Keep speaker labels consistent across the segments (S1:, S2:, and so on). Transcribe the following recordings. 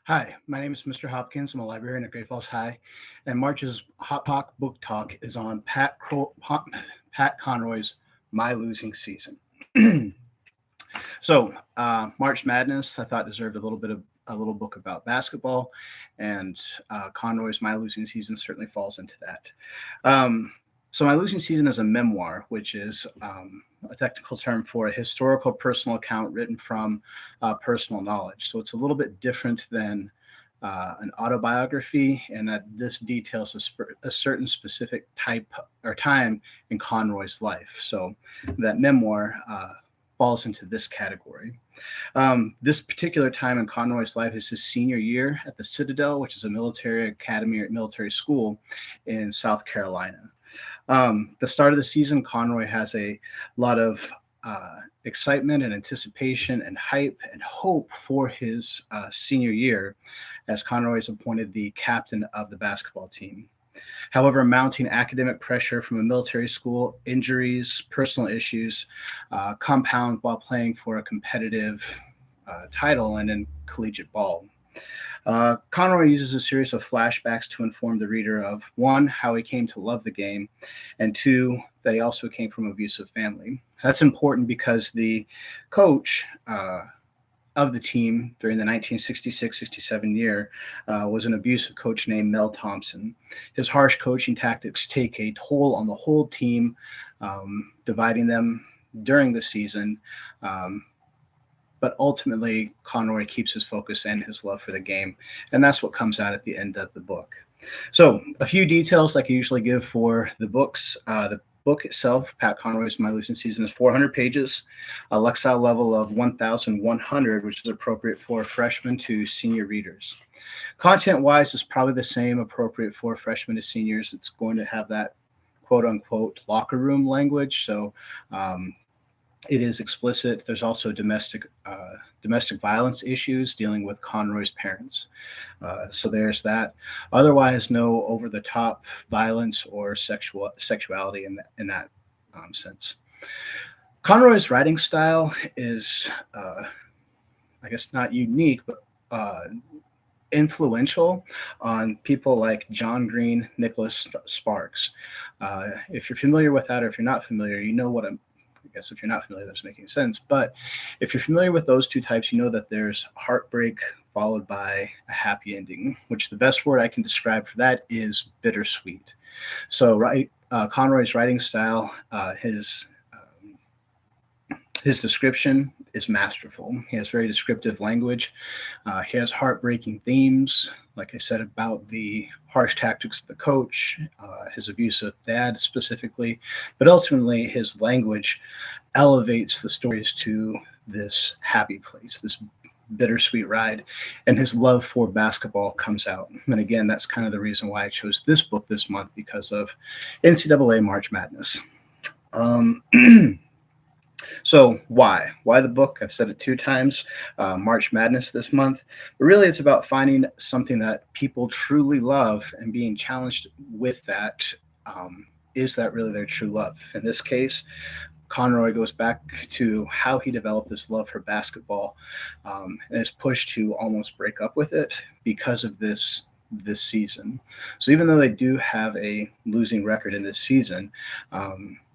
S1: Hi, my name is Mr. Hopkins. I'm a librarian at Great Falls High, and March's Hot Talk Book Talk is on Pat Conroy's My Losing Season. March Madness, I thought deserved a little book about basketball, and Conroy's My Losing Season certainly falls into that. My Losing Season is a memoir, which is a technical term for a historical personal account written from personal knowledge. So it's a little bit different than an autobiography, and that this details a certain specific type or time in Conroy's life. So that memoir falls into this category. This particular time in Conroy's life is his senior year at the Citadel, which is a military academy or military school in South Carolina. The start of the season, Conroy has a lot of excitement and anticipation and hype and hope for his senior year, as Conroy is appointed the captain of the basketball team. However, mounting academic pressure from a military school, injuries, personal issues compound while playing for a competitive title and in collegiate ball. Conroy uses a series of flashbacks to inform the reader of one, how he came to love the game, and two, that he also came from an abusive family. That's important because the coach of the team during the 1966-67 year was an abusive coach named Mel Thompson. His harsh coaching tactics take a toll on the whole team, dividing them during the season. But ultimately, Conroy keeps his focus and his love for the game, and that's what comes out at the end of the book. So, a few details like I usually give for the books. The book itself, Pat Conroy's My Losing Season, is 400 pages, a Lexile level of 1,100, which is appropriate for freshmen to senior readers. Content-wise, is probably the same, appropriate for freshmen to seniors. It's going to have that quote-unquote locker room language, so it is explicit. There's also domestic violence issues dealing with Conroy's parents. So there's that. Otherwise, no over-the-top violence or sexuality in that sense. Conroy's writing style is, I guess, not unique, but influential on people like John Green, Nicholas Sparks. If you're familiar with that, or if you're not familiar, you know what I guess if you're not familiar, that's making sense. But if you're familiar with those two types, you know that there's heartbreak followed by a happy ending, which the best word I can describe for that is bittersweet. So, Conroy's writing style, his description is masterful. He has very descriptive language. He has heartbreaking themes, like I said, about the harsh tactics of the coach, his abusive dad specifically, but ultimately his language elevates the stories to this happy place, this bittersweet ride, and his love for basketball comes out. And again, that's kind of the reason why I chose this book this month, because of NCAA March Madness. So why the book? I've said it 2 times. March Madness this month, but really it's about finding something that people truly love and being challenged with that. Is that really their true love? In this case, Conroy goes back to how he developed this love for basketball, and is pushed to almost break up with it because of this season. So even though they do have a losing record in this season,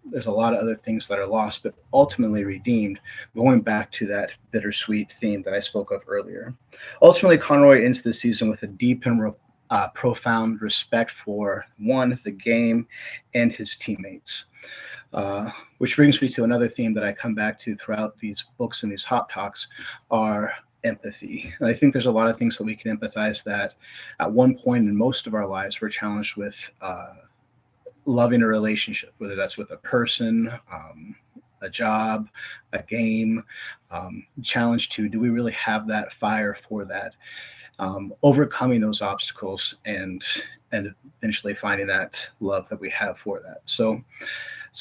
S1: there's a lot of other things that are lost, but ultimately redeemed, going back to that bittersweet theme that I spoke of earlier. Ultimately, Conroy ends this season with a deep and profound respect for, one, the game and his teammates. Which brings me to another theme that I come back to throughout these books and these hot talks are empathy. And I think there's a lot of things that we can empathize that at one point in most of our lives we're challenged with loving a relationship, whether that's with a person, a job, a game, challenge to, do we really have that fire for that? Overcoming those obstacles and eventually finding that love that we have for that. So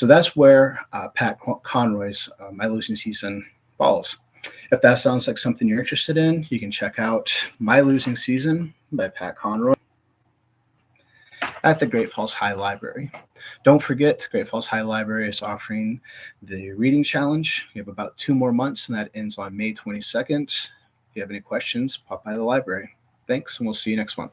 S1: that's where Pat Conroy's My Losing Season falls. If that sounds like something you're interested in, you can check out My Losing Season by Pat Conroy at the Great Falls High Library. Don't forget, Great Falls High Library is offering the reading challenge. We have about 2 more months, and that ends on May 22nd. If you have any questions, pop by the library. Thanks, and we'll see you next month.